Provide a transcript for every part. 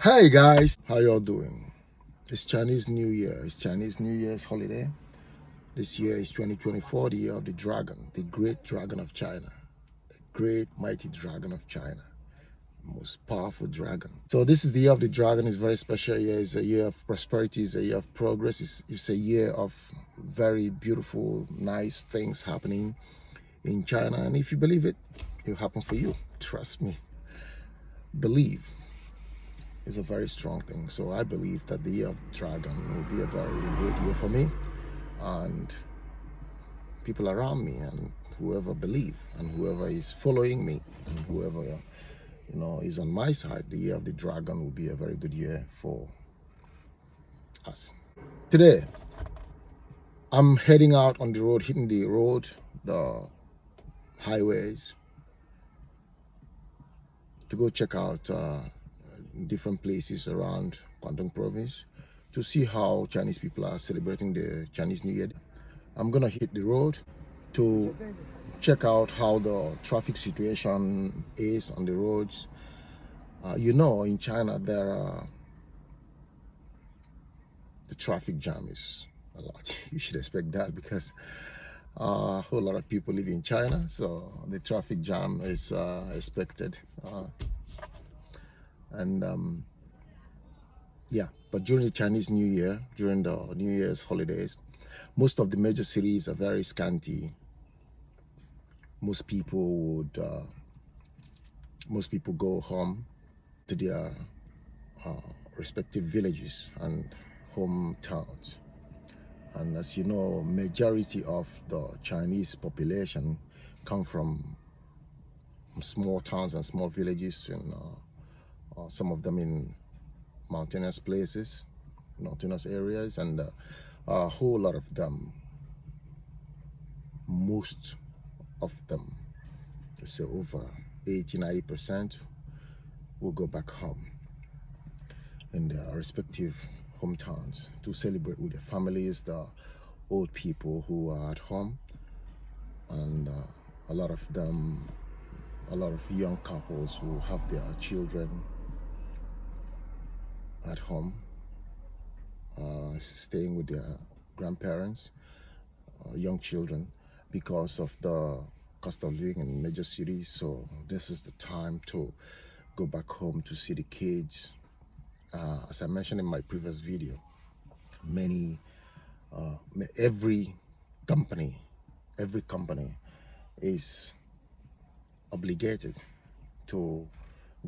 Hey guys, how y'all doing? It's Chinese New Year. It's Chinese New Year's holiday. This year is 2024, the year of the dragon, the great dragon of China, the great mighty dragon of China, most powerful dragon. So this is the year of the dragon. It's a very special year. It's a year of prosperity. It's a year of progress. It's a year of very beautiful, nice things happening in China. And if you believe it, it'll happen for you. Trust me. Believe is a very strong thing. So I believe that the year of dragon will be a very great year for me and people around me and whoever believe and whoever is following me and whoever is on my side. The year of the dragon will be a very good year for us. Today I'm heading out on the road, hitting the road, the highways, to go check out different places around Guangdong Province to see how Chinese people are celebrating the Chinese New Year. I'm gonna hit the road to check out how the traffic situation is on the roads. In China the traffic jam is a lot. You should expect that because a whole lot of people live in China, so the traffic jam is expected. But during the Chinese New Year, during the New Year's holidays, most of the major cities are very scanty. Most people go home to their respective villages and hometowns. And as you know, majority of the Chinese population come from small towns and small villages, and some of them in mountainous places, mountainous areas, and a whole lot of them, most of them, let's say over 80-90%, will go back home in their respective hometowns to celebrate with their families, the old people who are at home, and a lot of young couples who have their children at home, staying with their grandparents, young children, because of the cost of living in major cities. So this is the time to go back home to see the kids. As I mentioned in my previous video, every company is obligated to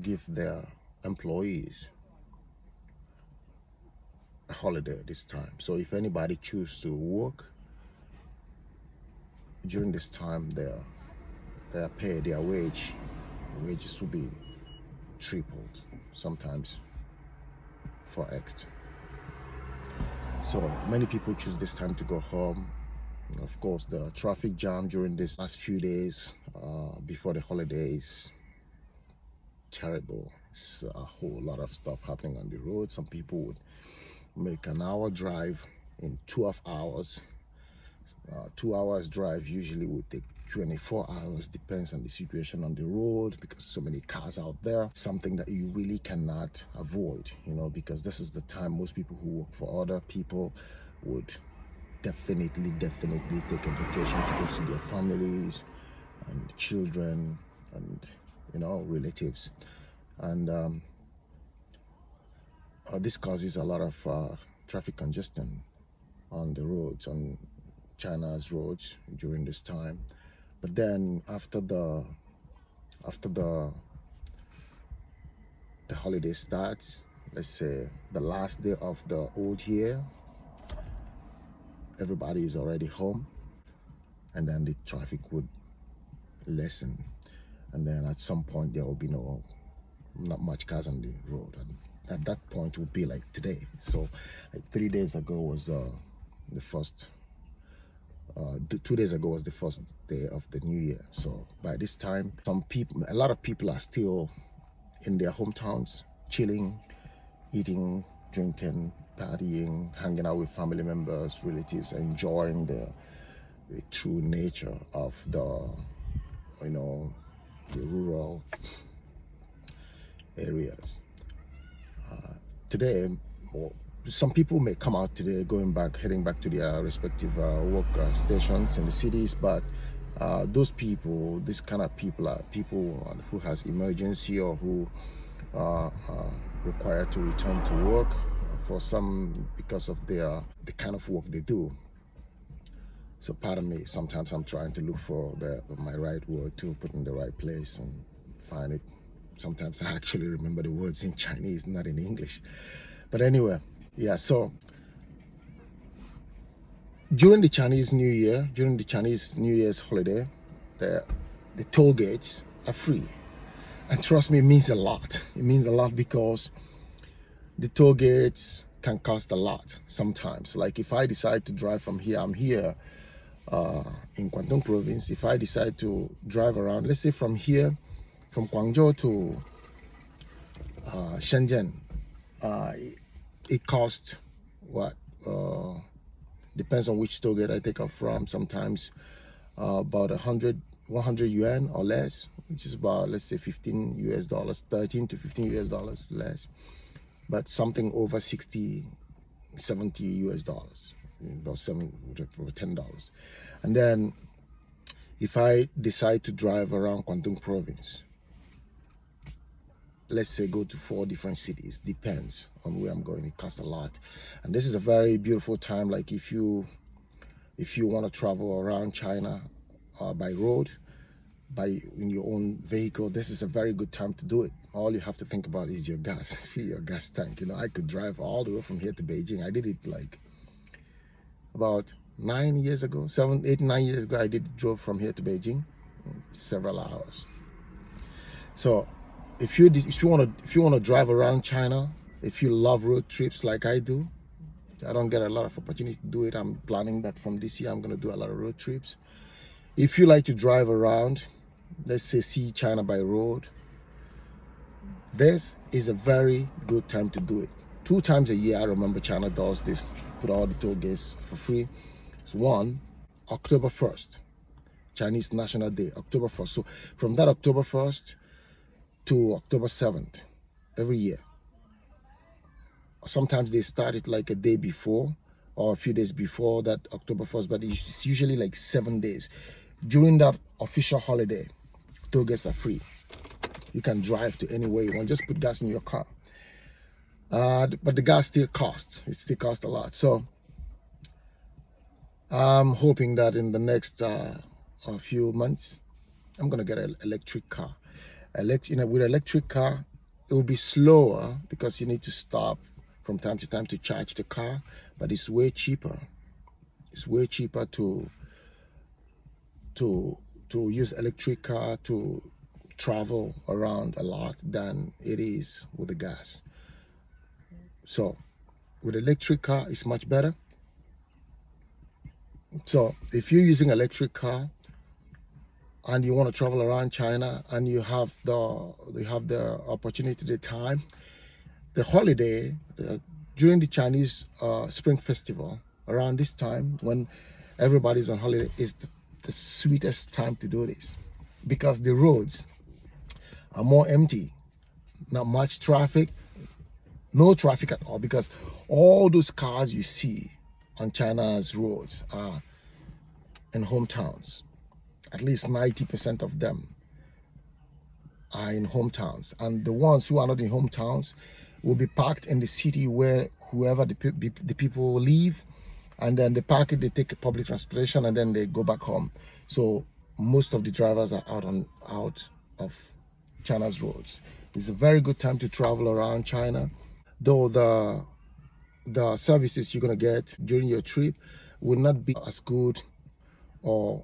give their employees a holiday this time. So if anybody chooses to work during this time, their pay, their wages will be tripled, sometimes for extra. So many people choose this time to go home. Of course, the traffic jam during this last few days before the holidays, terrible. It's a whole lot of stuff happening on the road. Some people would make an hour drive in 12 hours. 2 hours drive usually would take 24 hours, depends on the situation on the road, because so many cars out there. Something that you really cannot avoid, because this is the time most people who work for other people would definitely take a vacation to go see their families and children and relatives. And this causes a lot of traffic congestion on the roads, on China's roads during this time. But then after the holiday starts, let's say the last day of the old year, everybody is already home, and then the traffic would lessen, and then at some point there will be not much cars on the road, and at that point will be like today. So like 3 days ago was the first 2 days ago was the first day of the new year. So by this time, a lot of people are still in their hometowns, chilling, eating, drinking, partying, hanging out with family members, relatives, enjoying the true nature of the rural areas. today, well, some people may come out today heading back to their respective work stations in the cities, but those people, this kind of people are people who has emergency or who are required to return to work for some because of the kind of work they do. So pardon me, sometimes I'm trying to look for my right word to put in the right place and find it. Sometimes I actually remember the words in Chinese, not in English. But anyway, yeah, so during the Chinese New Year, during the Chinese New Year's holiday, the toll gates are free. And trust me, it means a lot. It means a lot because the toll gates can cost a lot sometimes. Like if I decide to drive from here, I'm here in Guangdong Province. If I decide to drive around, let's say from here, from Guangzhou to Shenzhen, it costs what? Depends on which toll gate I take off from. Sometimes about 100 yuan or less, which is about, let's say, $15, 13 to $15 less. But something over 60, 70 US dollars, about $10. And then if I decide to drive around Guangdong Province, let's say go to 4 different cities, depends on where I'm going, it costs a lot. And this is a very beautiful time. Like if you want to travel around China by road, in your own vehicle, this is a very good time to do it. All you have to think about is your gas, fill your gas tank. You know, I could drive all the way from here to Beijing. I did it like about 9 years ago, 7, 8, 9 years ago. Drove from here to Beijing, several hours. So if you want to drive around China, if you love road trips like I do, I don't get a lot of opportunity to do it. I'm planning that from this year I'm going to do a lot of road trips. If you like to drive around, let's say see China by road, this is a very good time to do it. 2 times a year, I remember China does this, put all the toll gates for free. It's one, October 1st, Chinese National Day, October 1st. So from that October 1st to October 7th, every year. Sometimes they start it like a day before or a few days before that October 1st, but it's usually like 7 days. During that official holiday, toll gates are free. You can drive to anywhere you want, just put gas in your car. But the gas still costs. It still costs a lot. So I'm hoping that in the next a few months, I'm gonna get an electric car. With an electric car, it will be slower because you need to stop from time to time to charge the car, but it's way cheaper. It's way cheaper to use electric car to travel around a lot than it is with the gas. So with electric car, it's much better. So if you're using electric car and you want to travel around China and you have the opportunity, the time, the holiday, during the Chinese Spring Festival, around this time when everybody's on holiday, is the sweetest time to do this because the roads are more empty, not much traffic, no traffic at all, because all those cars you see on China's roads are in hometowns. At least 90% of them are in hometowns, and the ones who are not in hometowns will be parked in the city where whoever the people live, and then they park it, they take public transportation, and then they go back home. So most of the drivers are out of China's roads. It's a very good time to travel around China, though the services you're gonna get during your trip will not be as good or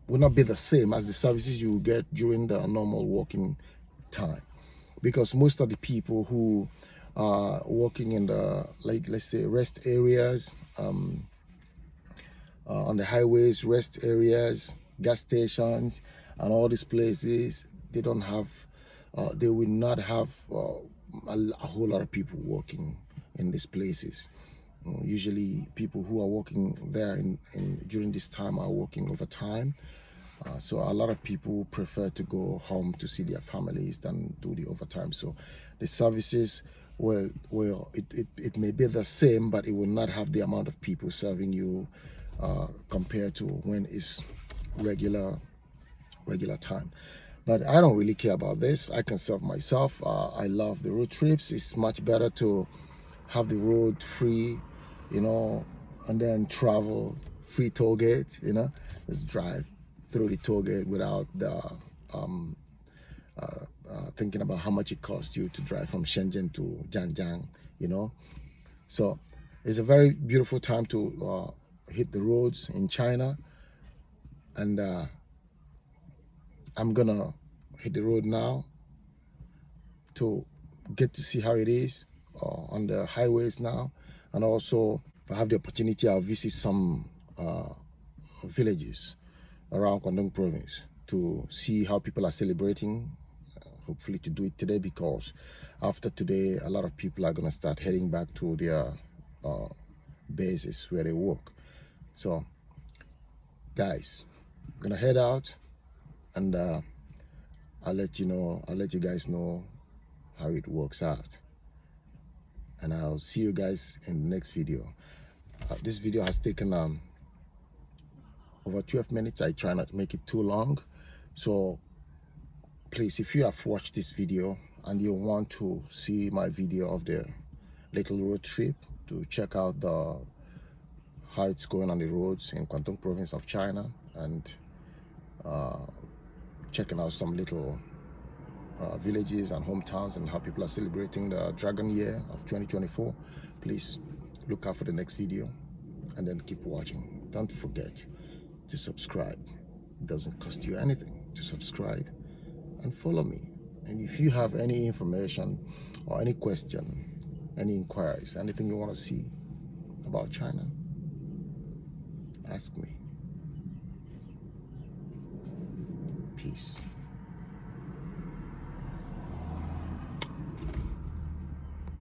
will not be the same as the services you will get during the normal working time, because most of the people who are working in the, like, let's say, rest areas, on the highways, rest areas, gas stations, and all these places, they don't have, they will not have a whole lot of people working in these places. Usually people who are working there during this time are working overtime. So a lot of people prefer to go home to see their families than do the overtime. So the services it may be the same, but it will not have the amount of people serving you compared to when it's regular time. But I don't really care about this. I can serve myself. I love the road trips. It's much better to have the road free, you know, and then travel free toll gate, you know, just drive through the toll gate without the thinking about how much it costs you to drive from Shenzhen to Jiangjiang, you know. So it's a very beautiful time to hit the roads in China, and I'm gonna hit the road now to get to see how it is on the highways now, and also if I have the opportunity, I'll visit some villages around Guangdong Province to see how people are celebrating. Hopefully to do it today, because after today a lot of people are going to start heading back to their bases where they work. So guys, I'm gonna head out, and I'll let you guys know how it works out, and I'll see you guys in the next video. This video has taken over 12 minutes. I try not to make it too long, so please, if you have watched this video and you want to see my video of the little road trip to check out how it's going on the roads in Guangdong Province of China, and checking out some little villages and hometowns and how people are celebrating the Dragon Year of 2024, please look out for the next video and then keep watching. Don't forget to subscribe. It doesn't cost you anything to subscribe and follow me. And if you have any information or any question, any inquiries, anything you want to see about China, ask me. Peace.